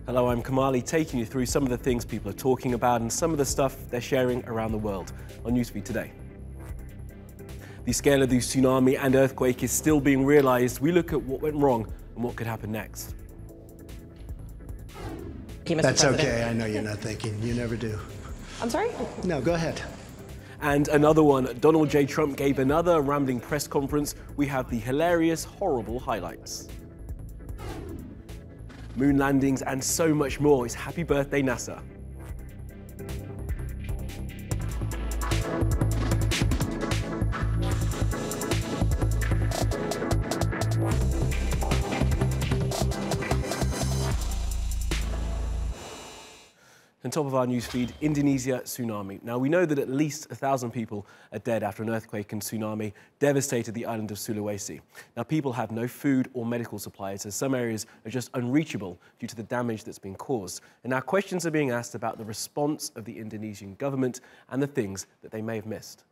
Hello, I'm Kamali, taking you through some of the things people are talking about and some of the stuff they're sharing around the world on NewsFeed today. The scale of the tsunami and earthquake is still being realised. We look at what went wrong and what could happen next. That's okay, I know you're not thinking. You never do. I'm sorry? No, go ahead. And another one, Donald J. Trump gave another rambling press conference. We have the hilarious, horrible highlights. Moon landings and so much more. It's happy birthday, NASA. On top of our newsfeed, Indonesia tsunami. Now, we know that at least 1,000 people are dead after an earthquake and tsunami devastated the island of Sulawesi. Now, people have no food or medical supplies, as some areas are just unreachable due to the damage that's been caused. And now questions are being asked about the response of the Indonesian government and the things that they may have missed.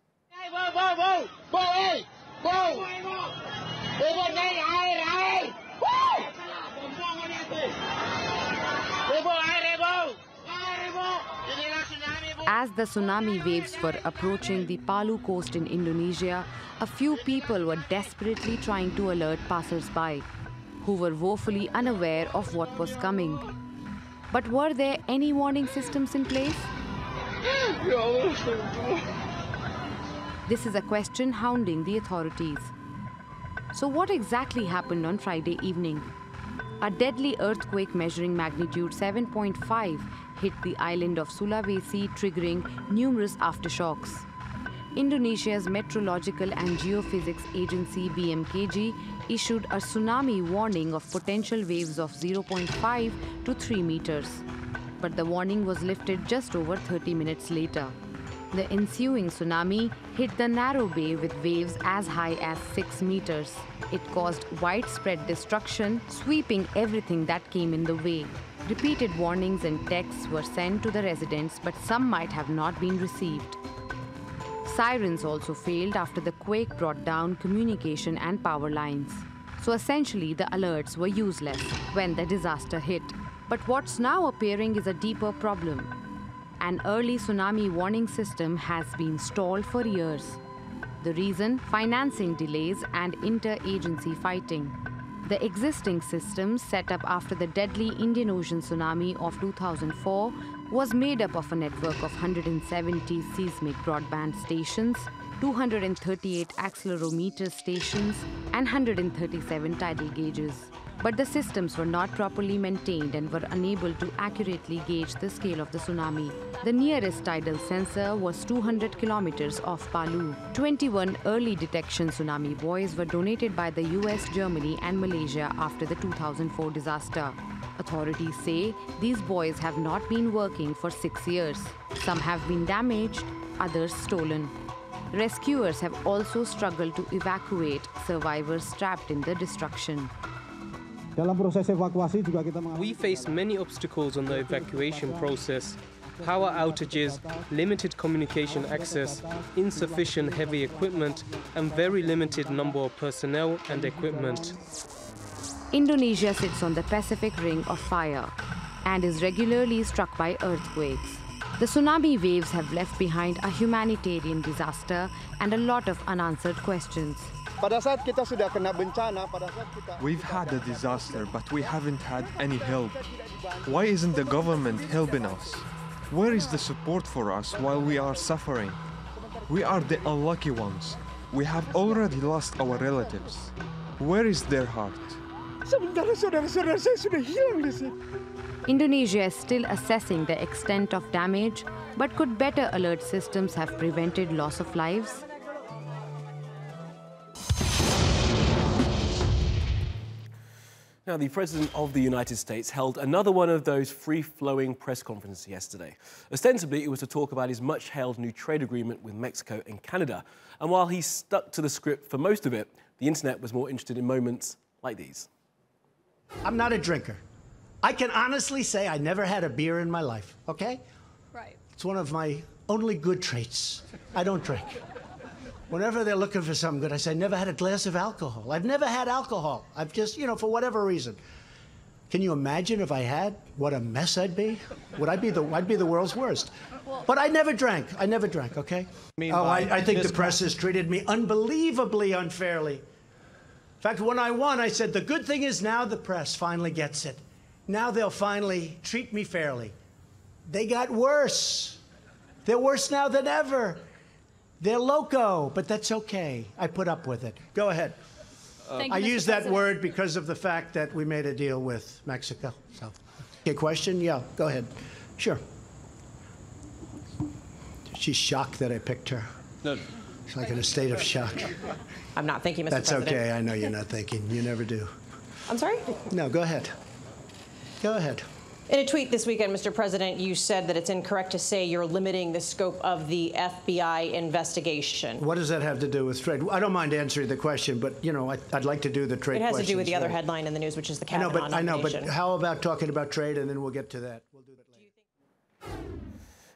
As the tsunami waves were approaching the Palu coast in Indonesia, a few people were desperately trying to alert passers-by, who were woefully unaware of what was coming. But were there any warning systems in place? This is a question hounding the authorities. So what exactly happened on Friday evening? A deadly earthquake measuring magnitude 7.5 hit the island of Sulawesi, triggering numerous aftershocks. Indonesia's Meteorological and Geophysics Agency BMKG issued a tsunami warning of potential waves of 0.5 to 3 meters. But the warning was lifted just over 30 minutes later. The ensuing tsunami hit the narrow bay with waves as high as 6 meters. It caused widespread destruction, sweeping everything that came in the way. Repeated warnings and texts were sent to the residents, but some might have not been received. Sirens also failed after the quake brought down communication and power lines. So essentially, the alerts were useless when the disaster hit. But what's now appearing is a deeper problem. An early tsunami warning system has been stalled for years. The reason? Financing delays and inter-agency fighting. The existing system, set up after the deadly Indian Ocean tsunami of 2004, was made up of a network of 170 seismic broadband stations, 238 accelerometer stations, and 137 tidal gauges. But the systems were not properly maintained and were unable to accurately gauge the scale of the tsunami. The nearest tidal sensor was 200 kilometers off Palu. 21 early detection tsunami buoys were donated by the US, Germany, and Malaysia after the 2004 disaster. Authorities say these buoys have not been working for 6 years. Some have been damaged, others stolen. Rescuers have also struggled to evacuate survivors trapped in the destruction. We face many obstacles on the evacuation process. Power outages, limited communication access, insufficient heavy equipment, and very limited number of personnel and equipment. Indonesia sits on the Pacific Ring of Fire and is regularly struck by earthquakes. The tsunami waves have left behind a humanitarian disaster and a lot of unanswered questions. We've had a disaster, but we haven't had any help. Why isn't the government helping us? Where is the support for us while we are suffering? We are the unlucky ones. We have already lost our relatives. Where is their heart? Indonesia is still assessing the extent of damage, but could better alert systems have prevented loss of lives? Now, the President of the United States held another one of those free-flowing press conferences yesterday. Ostensibly, it was to talk about his much-hailed new trade agreement with Mexico and Canada. And while he stuck to the script for most of it, the internet was more interested in moments like these. I'm not a drinker. I can honestly say I never had a beer in my life, okay? Right. It's one of my only good traits. I don't drink. Whenever they're looking for something good, I say, I never had a glass of alcohol. I've never had alcohol. I've just, for whatever reason. Can you imagine if I had? What a mess I'd be. I'd be the world's worst. But I never drank. I never drank, okay? I think the press has treated me unbelievably unfairly. In fact, when I won, I said, the good thing is now the press finally gets it. Now they'll finally treat me fairly. They got worse. They're worse now than ever. They're loco, but that's okay. I put up with it. Go ahead. I use that word because of the fact that we made a deal with Mexico. So, okay, question? Yeah, go ahead. Sure. She's shocked that I picked her. No. She's like in a state of shock. I'm not thinking, Mr. President. That's okay. I know you're not thinking. You never do. I'm sorry? No, go ahead. Go ahead. In a tweet this weekend, Mr. President, you said that it's incorrect to say you're limiting the scope of the FBI investigation. What does that have to do with trade? I don't mind answering the question, but, you know, I'd like to do the trade question. It has to do with the other headline in the news, which is the Kavanaugh nomination. I know, but how about talking about trade, and then we'll get to that. We'll do that later.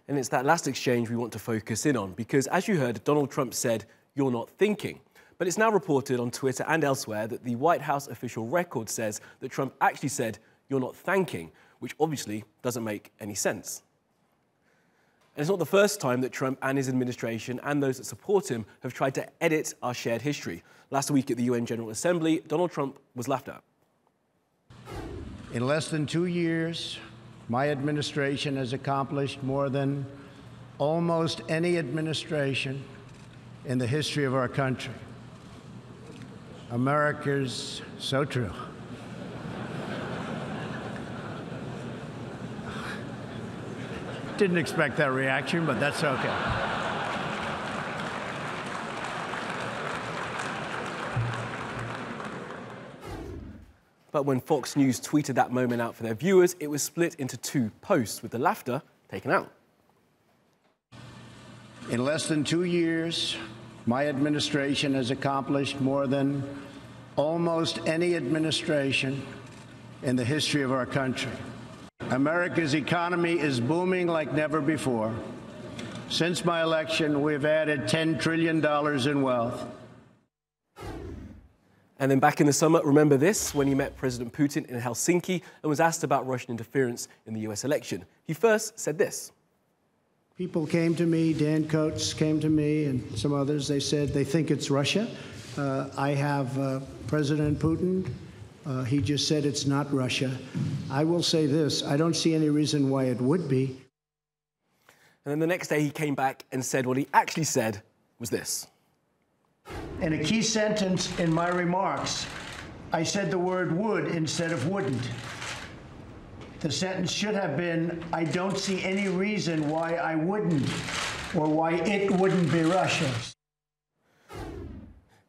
And it's that last exchange we want to focus in on, because as you heard, Donald Trump said, "You're not thinking." But it's now reported on Twitter and elsewhere that the White House official record says that Trump actually said, "You're not thanking," which obviously doesn't make any sense. And it's not the first time that Trump and his administration and those that support him have tried to edit our shared history. Last week at the UN General Assembly, Donald Trump was laughed at. In less than 2 years, my administration has accomplished more than almost any administration in the history of our country. America's so true. Didn't expect that reaction, but that's okay. But when Fox News tweeted that moment out for their viewers, it was split into 2 posts, with the laughter taken out. In less than 2 years, my administration has accomplished more than almost any administration in the history of our country. America's economy is booming like never before. Since my election, we've added $10 trillion in wealth. And then back in the summer, remember this, when he met President Putin in Helsinki and was asked about Russian interference in the US election. He first said this. People came to me, Dan Coates came to me and some others. They said they think it's Russia. I have President Putin. He just said it's not Russia. I will say this, I don't see any reason why it would be. And then the next day he came back and said what he actually said was this. In a key sentence in my remarks, I said the word would instead of wouldn't. The sentence should have been, I don't see any reason why I wouldn't, or why it wouldn't be Russia.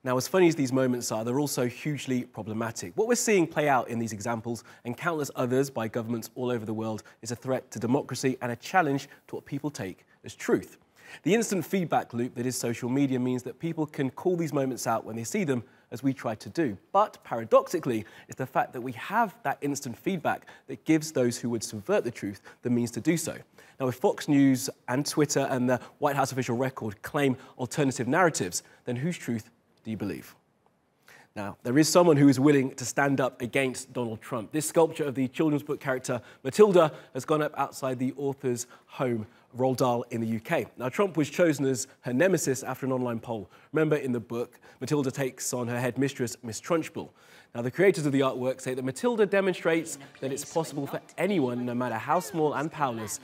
Now, as funny as these moments are, they're also hugely problematic. What we're seeing play out in these examples and countless others by governments all over the world is a threat to democracy and a challenge to what people take as truth. The instant feedback loop that is social media means that people can call these moments out when they see them, as we try to do. But paradoxically, it's the fact that we have that instant feedback that gives those who would subvert the truth the means to do so. Now, if Fox News and Twitter and the White House official record claim alternative narratives, then whose truth do you believe? Now, there is someone who is willing to stand up against Donald Trump. This sculpture of the children's book character Matilda has gone up outside the author's home, Roald Dahl, in the UK. Now, Trump was chosen as her nemesis after an online poll. Remember, in the book, Matilda takes on her head mistress, Miss Trunchbull. Now, the creators of the artwork say that Matilda demonstrates that it's possible for anyone, no matter how small and powerless,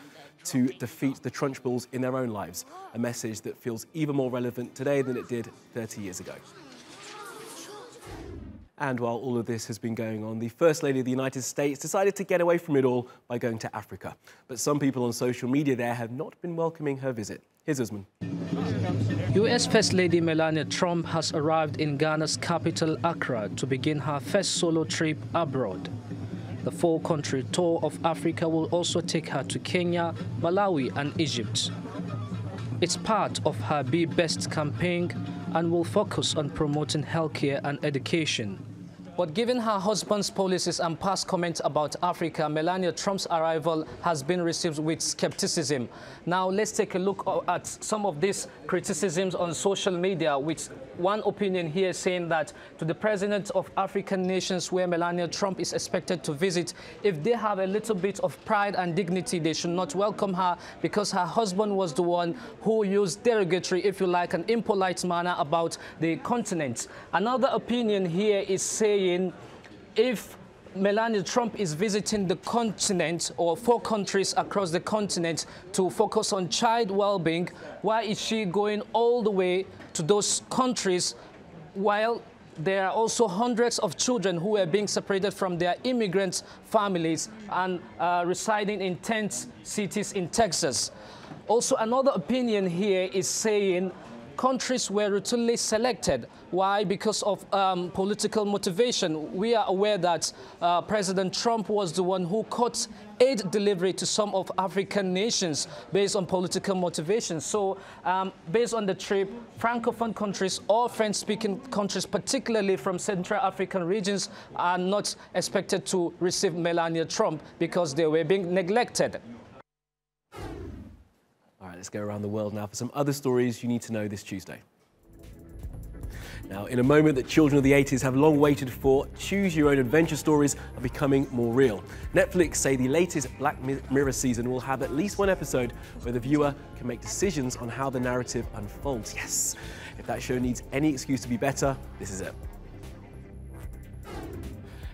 to defeat the Trunchbulls in their own lives, a message that feels even more relevant today than it did 30 years ago. And while all of this has been going on, the First Lady of the United States decided to get away from it all by going to Africa. But some people on social media there have not been welcoming her visit. Here's Usman. US First Lady Melania Trump has arrived in Ghana's capital, Accra, to begin her first solo trip abroad. The 4-country tour of Africa will also take her to Kenya, Malawi and Egypt. It's part of her Be Best campaign and will focus on promoting healthcare and education. But given her husband's policies and past comments about Africa, Melania Trump's arrival has been received with skepticism. Now, let's take a look at some of these criticisms on social media, with one opinion here saying that to the president of African nations where Melania Trump is expected to visit, if they have a little bit of pride and dignity, they should not welcome her because her husband was the one who used derogatory, if you like, an impolite manner about the continent. Another opinion here is saying if Melania Trump is visiting the continent or 4 countries across the continent to focus on child well-being, why is she going all the way to those countries while there are also hundreds of children who are being separated from their immigrant families and residing in tent cities in Texas? Also, another opinion here is saying countries were routinely selected. Why? Because of political motivation. We are aware that President Trump was the one who cut aid delivery to some of African nations based on political motivation. So based on the trip, Francophone countries or French-speaking countries, particularly from Central African regions, are not expected to receive Melania Trump because they were being neglected. All right, let's go around the world now for some other stories you need to know this Tuesday. Now, in a moment that children of the 80s have long waited for, choose-your-own-adventure stories are becoming more real. Netflix say the latest Black Mirror season will have at least one episode where the viewer can make decisions on how the narrative unfolds. Yes! If that show needs any excuse to be better, this is it.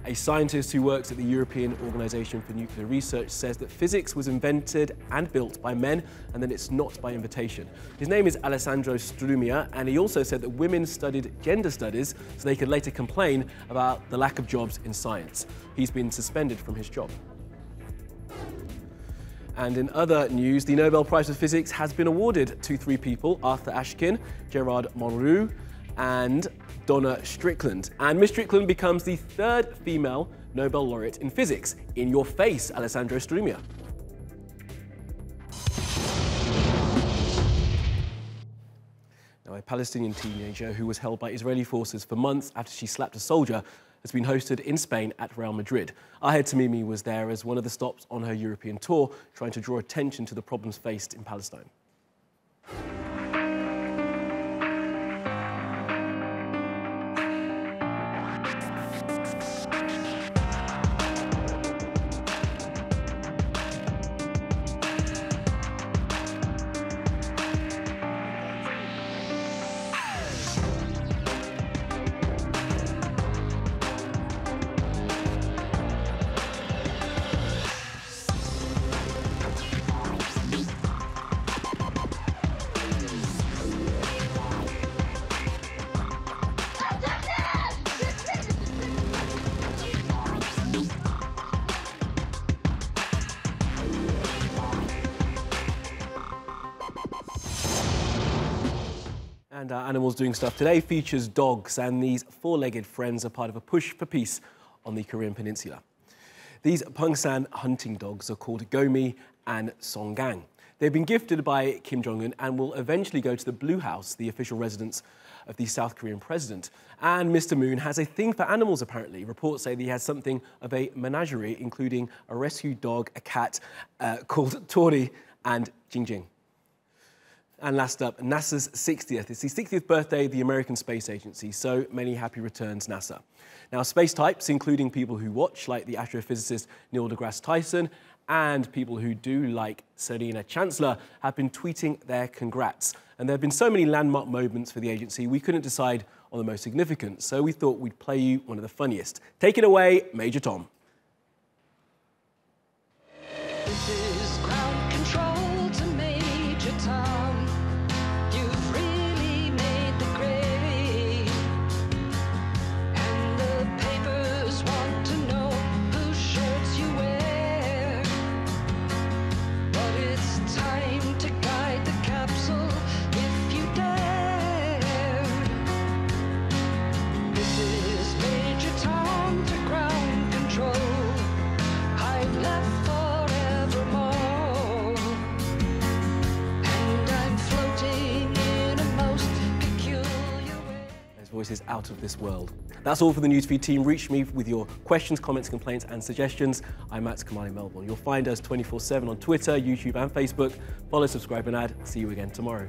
A scientist who works at the European Organization for Nuclear Research says that physics was invented and built by men and that it's not by invitation. His name is Alessandro Strumia, and he also said that women studied gender studies so they could later complain about the lack of jobs in science. He's been suspended from his job. And in other news, the Nobel Prize for Physics has been awarded to 3 people: Arthur Ashkin, Gerard Monroe, and Donna Strickland. And Miss Strickland becomes the 3rd female Nobel laureate in physics. In your face, Alessandro Strumia. Now, a Palestinian teenager who was held by Israeli forces for months after she slapped a soldier has been hosted in Spain at Real Madrid. Ahed Tamimi was there as one of the stops on her European tour, trying to draw attention to the problems faced in Palestine. And our Animals Doing Stuff today features dogs, and these 4-legged friends are part of a push for peace on the Korean Peninsula. These Pungsan hunting dogs are called Gomi and Songgang. They've been gifted by Kim Jong-un and will eventually go to the Blue House, the official residence of the South Korean president. And Mr. Moon has a thing for animals, apparently. Reports say that he has something of a menagerie, including a rescue dog, a cat called Tori, and Jingjing. And last up, NASA's 60th. It's the 60th birthday of the American Space Agency, so many happy returns, NASA. Now, space types, including people who watch, like the astrophysicist Neil deGrasse Tyson, and people who do, like Serena Chancellor, have been tweeting their congrats. And there have been so many landmark moments for the agency, we couldn't decide on the most significant, so we thought we'd play you one of the funniest. Take it away, Major Tom. This is ground control to Major Tom. You've really made the grade, and the papers want to know whose shirts you wear. But it's time to guide the capsule if you dare. This is Major Tom to ground control. is out of this world. That's all for the Newsfeed team. Reach me with your questions, comments, complaints and suggestions. I'm Max Kamali Melbourne. You'll find us 24/7 on Twitter, YouTube and Facebook. Follow, subscribe and add. See you again tomorrow.